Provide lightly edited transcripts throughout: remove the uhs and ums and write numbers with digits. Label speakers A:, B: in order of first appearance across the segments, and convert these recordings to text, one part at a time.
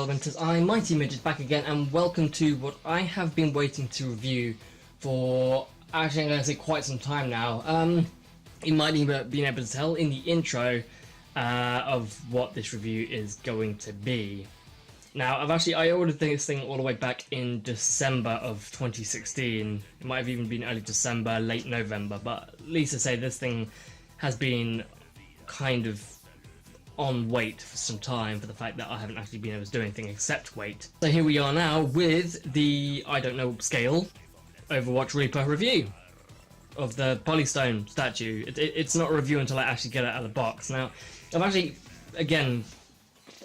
A: Development, as I'm MightyMidget back again, and welcome to what I have been waiting to review for, actually I'm going to say quite some time now. You might have been able to tell in the intro of what this review is going to be. Now, I ordered this thing all the way back in December of 2016. It might have even been early December, late November, but at least to say this thing has been kind of on wait for some time for the fact that I haven't actually been able to do anything except wait. So here we are now with the, I don't know scale, Overwatch Reaper review of the Polystone statue. It's not a review until I actually get it out of the box. Now, I've actually, again,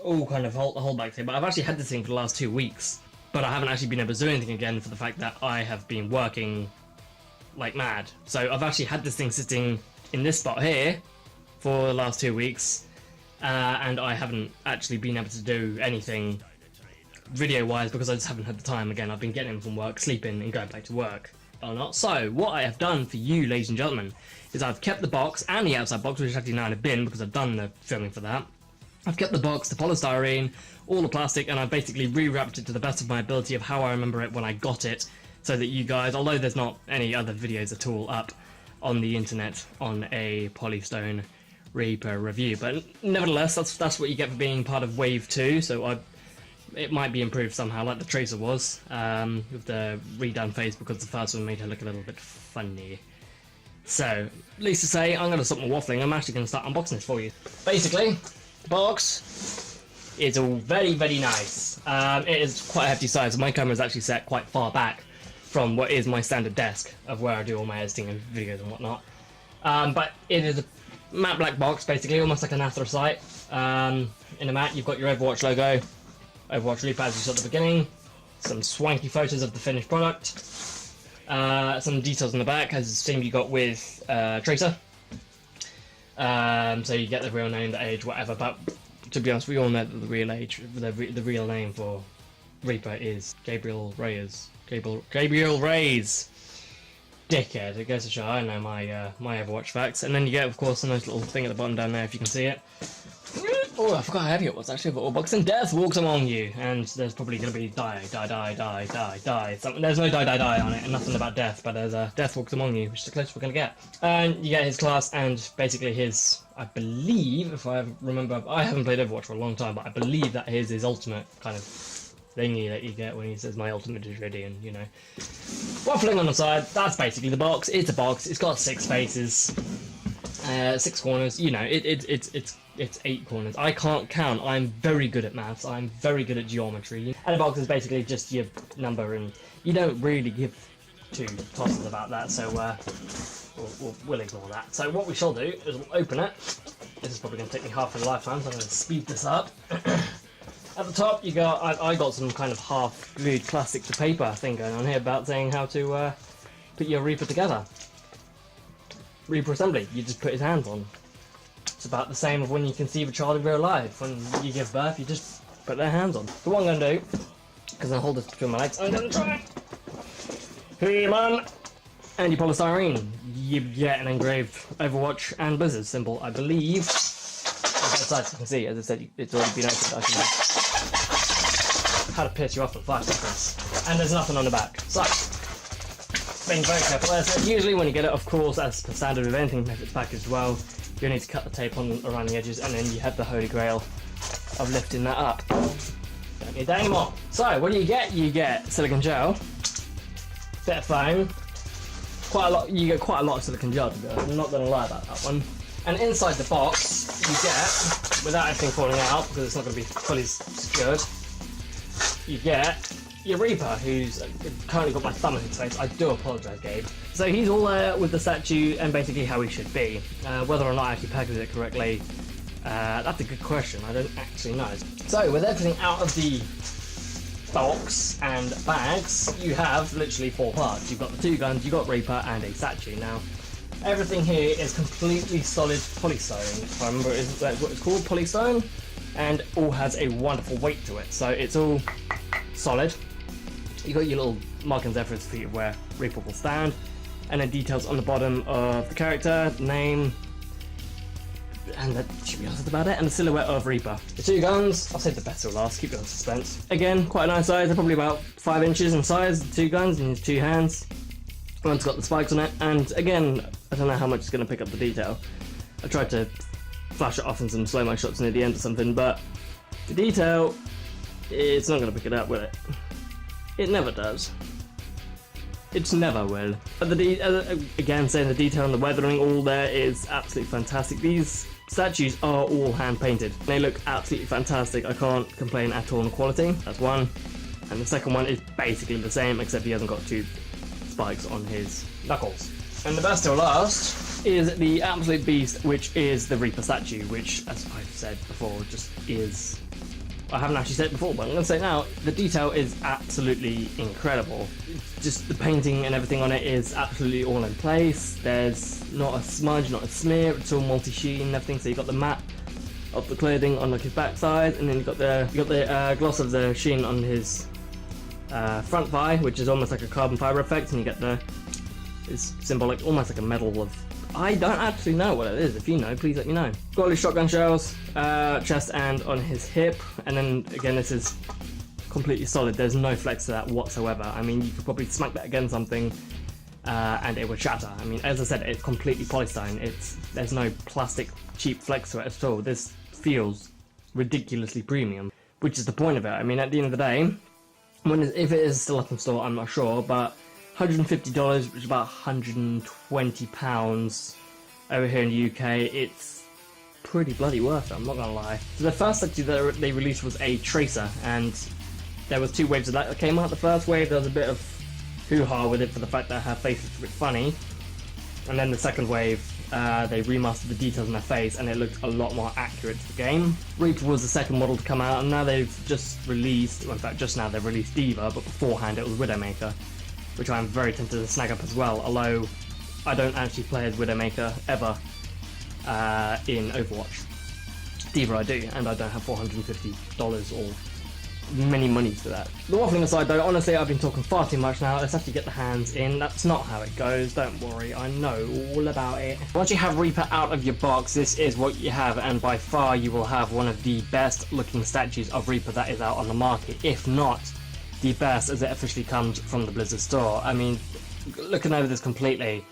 A: all kind of hold back here, but I've actually had this thing for the last 2 weeks, but I haven't actually been able to do anything again for the fact that I have been working like mad. So I've actually had this thing sitting in this spot here for the last 2 weeks, and I haven't actually been able to do anything video-wise because I just haven't had the time. Again, I've been getting in from work, sleeping, and going back to work or not. So what I have done for you, ladies and gentlemen, is I've kept the box and the outside box, which is actually now in a bin because I've done the filming for that. I've kept the box, the polystyrene, all the plastic, and I've basically rewrapped it to the best of my ability of how I remember it when I got it, so that you guys, although there's not any other videos at all up on the internet on a Polystone Reaper review, but nevertheless, that's what you get for being part of Wave 2, so it might be improved somehow, like the Tracer was, with the redone face, because the first one made her look a little bit funny. So, needless to say, I'm going to stop my waffling. I'm actually going to start unboxing this for you. Basically, the box is all very, very nice. It is quite a hefty size. My camera is actually set quite far back from what is my standard desk of where I do all my editing and videos and whatnot. But it is a matte black box, basically, almost like an anthracite. In the matte, you've got your Overwatch logo, Overwatch Reaper as you saw at the beginning, some swanky photos of the finished product, some details on the back, as the same you got with Tracer. So you get the real name, the age, whatever. But to be honest, we all know that the real age, the real name for Reaper is Gabriel Reyes. Gabriel Reyes. Dickhead. It goes to show I know my Overwatch facts. And then you get, of course, a nice little thing at the bottom down there, if you can see it. Oh, I forgot how heavy it was actually. For all box and death walks among you, and there's probably going to be die. There's no die on it, and nothing about death, but there's a death walks among you, which is the closest we're going to get. And you get his class and basically his, I believe, if I remember, I haven't played Overwatch for a long time, but I believe that his ultimate kind of thingy that you get when he says my ultimate is ready, and you know, waffling on the side. That's basically the box. It's a box. It's got 6 faces, 6 corners. You know, it's 8 corners. I can't count. I'm very good at maths. I'm very good at geometry. And a box is basically just your number, and you don't really give 2 tosses about that. So we'll ignore that. So what we shall do is we'll open it. This is probably going to take me half a lifetime, so I'm going to speed this up. At the top, you got. I got some kind of half-glued plastic to paper thing going on here about saying how to put your Reaper together. Reaper assembly. You just put his hands on. It's about the same as when you conceive a child in real life. When you give birth, you just put their hands on. So what I'm going to do, because I hold this between my legs, I'm going to try. Hey man, and your polystyrene. You get an engraved Overwatch and Blizzard symbol, I believe. On both sides, you can see. As I said, it's already been opened. I can how to piss you off in 5 seconds. And there's nothing on the back. So, being very careful. As usually when you get it, of course, as per standard with anything if it's packaged well, you need to cut the tape on around the edges, and then you have the holy grail of lifting that up. Don't need that anymore. So, what do you get? You get silicone gel, bit of foam, quite a lot. You get quite a lot of silicone gel to go. I'm not going to lie about that one. And inside the box, you get, without anything falling out, because it's not going to be fully secured, you get your Reaper, who's currently got my thumb in his face. I do apologise, Gabe. So he's all there with the statue and basically how he should be. Whether or not I actually packaged it correctly, that's a good question. I don't actually know. So with everything out of the box and bags, you have literally 4 parts. You've got the 2 guns, you've got Reaper and a statue. Now, everything here is completely solid polystyrene. If I remember, is that what it's called? Polystyrene? And all has a wonderful weight to it. So it's all solid. You got your little markings there for his feet of where Reaper will stand, and then details on the bottom of the character, name, And that should be honest about it. And the silhouette of Reaper. The two guns, I'll save the best till last, keep it on suspense. Again, quite a nice size, they're probably about 5 inches in size, the two guns in his two hands. One's got the spikes on it, and again, I don't know how much it's going to pick up the detail. I tried to flash it off in some slow-mo shots near the end or something, but the detail, it's not going to pick it up, will it? It never does. It's never will. But again, saying the detail and the weathering, all there is absolutely fantastic. These statues are all hand painted. They look absolutely fantastic. I can't complain at all on the quality. That's one. And the second one is basically the same, except he hasn't got two spikes on his knuckles. And the best till last is the absolute beast, which is the Reaper statue, which, as I've said before, just is... I haven't actually said it before, but I'm going to say it now. The detail is absolutely incredible. Just the painting and everything on it is absolutely all in place. There's not a smudge, not a smear. It's all multi-sheen and everything. So you've got the matte of the clothing on like his backside, and then you've got the gloss of the sheen on his front thigh, which is almost like a carbon fiber effect, and you get it's symbolic, almost like a medal of... I don't actually know what it is. If you know, please let me know. Got all his shotgun shells, chest and on his hip, and then again this is completely solid. There's no flex to that whatsoever. I mean, you could probably smack that against something and it would shatter. I mean, as I said, it's completely polystyrene. There's no plastic cheap flex to it at all. This feels ridiculously premium, which is the point of it. I mean, at the end of the day, if it is still up in store, I'm not sure, but $150, which is about £120 over here in the UK, it's pretty bloody worth it, I'm not gonna lie. So the first statue that they released was a Tracer, and there was 2 waves of that came out. The first wave, there was a bit of hoo-ha with it for the fact that her face looked a bit funny, and then the second wave, they remastered the details on her face and it looked a lot more accurate to the game. Reaper was the second model to come out, and now they've just released, well, in fact just now they've released Diva, but beforehand it was Widowmaker, which I'm very tempted to snag up as well, although I don't actually play as Widowmaker ever in Overwatch. Diva I do, and I don't have $450 or many monies for that. The waffling aside though, honestly I've been talking far too much now. Let's actually get the hands in. That's not how it goes, don't worry, I know all about it. Once you have Reaper out of your box, this is what you have, and by far you will have one of the best looking statues of Reaper that is out on the market, if not the best, as it officially comes from the Blizzard store. I mean, looking over this completely,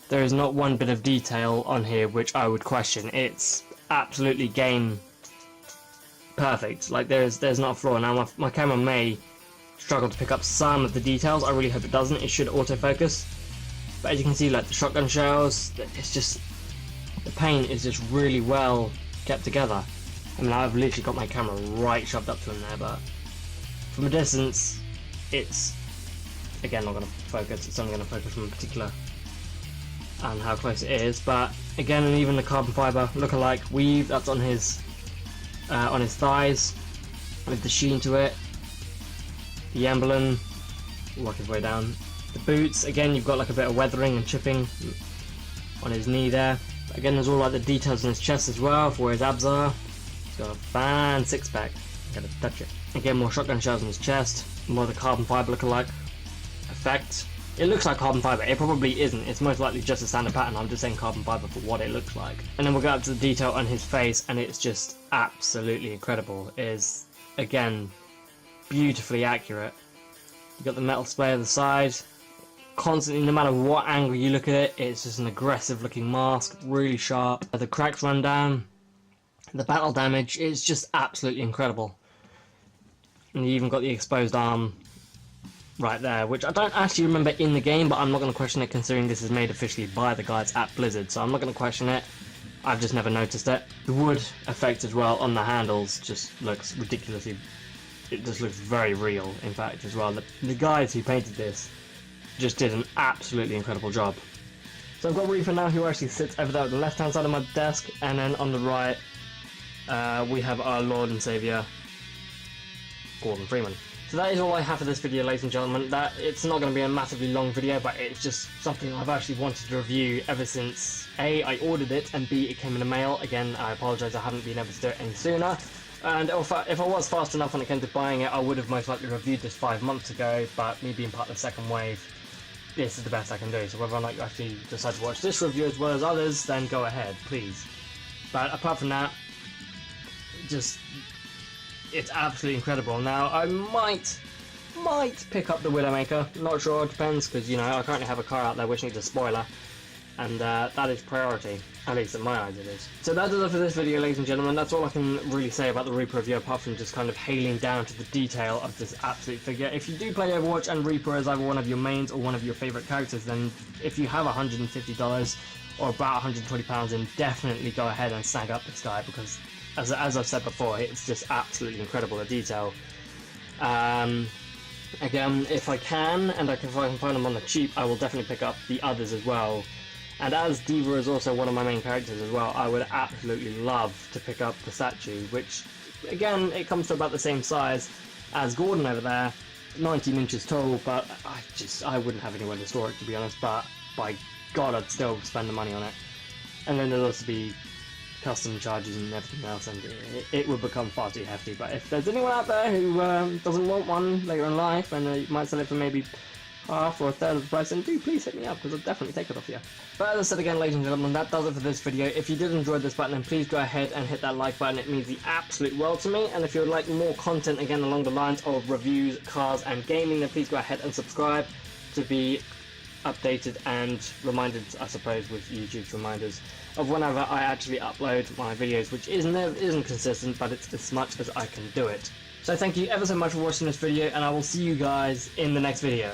A: there is not one bit of detail on here which I would question. It's absolutely game perfect. Like there's not a flaw. Now my camera may struggle to pick up some of the details. I really hope it doesn't. It should autofocus. But as you can see, like the shotgun shells, it's just, the paint is just really well kept together. I mean, I've literally got my camera right shoved up to him there, but from a distance, it's, again, not going to focus. It's only going to focus from a particular and how close it is. But again, and even the carbon fiber look-alike weave that's on his thighs with the sheen to it. The emblem, work his way down. The boots, again, you've got like a bit of weathering and chipping on his knee there. But again, there's all like the details on his chest as well for where his abs are. He's got a fine six-pack. Gotta touch it. Again, more shotgun shells on his chest, more of the carbon fiber look-alike effect. It looks like carbon fiber, it probably isn't, it's most likely just a standard pattern. I'm just saying carbon fiber for what it looks like. And then we'll go up to the detail on his face, and it's just absolutely incredible. It is, again, beautifully accurate. You've got the metal spray on the side, constantly, no matter what angle you look at it, it's just an aggressive looking mask, really sharp. The cracks run down, the battle damage is just absolutely incredible. And you even got the exposed arm right there, which I don't actually remember in the game, but I'm not going to question it considering this is made officially by the guys at Blizzard, so I'm not going to question it. I've just never noticed it. The wood effect as well on the handles just looks ridiculously, it just looks very real, in fact, as well. The guys who painted this just did an absolutely incredible job. So I've got Reaper now, who actually sits over there at the left hand side of my desk, and then on the right we have our Lord and Saviour, Gordon Freeman. So that is all I have for this video, ladies and gentlemen. It's not going to be a massively long video, but it's just something I've actually wanted to review ever since A, I ordered it, and B, it came in the mail. Again, I apologise, I haven't been able to do it any sooner. And if I was fast enough when it came to buying it, I would have most likely reviewed this 5 months ago, but me being part of the second wave, this is the best I can do. So whether or not you actually decide to watch this review as well as others, then go ahead, please. But apart from that, just it's absolutely incredible. Now I might pick up the Widowmaker. Not sure, it depends, because you know I currently have a car out there which needs a spoiler, and that is priority, at least in my eyes it is. So that does it for this video, ladies and gentlemen. That's all I can really say about the Reaper review, apart from just kind of hailing down to the detail of this absolute figure. If you do play Overwatch and Reaper is either one of your mains or one of your favourite characters, then if you have $150 or about £120, then definitely go ahead and snag up this guy, because as I've said before, it's just absolutely incredible, the detail. Again, if I can, and if I can find them on the cheap, I will definitely pick up the others as well. And as Diva is also one of my main characters as well, I would absolutely love to pick up the statue, which, again, it comes to about the same size as Gordon over there, 19 inches tall, but I wouldn't have anywhere to store it, to be honest, but by God, I'd still spend the money on it. And then there'll also be custom charges and everything else, and it would become far too hefty. But if there's anyone out there who doesn't want one later in life, and you might sell it for maybe half or a third of the price, then do please hit me up, because I'll definitely take it off you. But as I said again, ladies and gentlemen, that does it for this video. If you did enjoy this button, then please go ahead and hit that like button. It means the absolute world to me. And if you would like more content again along the lines of reviews, cars and gaming, then please go ahead and subscribe to be updated and reminded, I suppose, with YouTube's reminders of whenever I actually upload my videos, which isn't consistent, but it's as much as I can do it. So thank you ever so much for watching this video, and I will see you guys in the next video.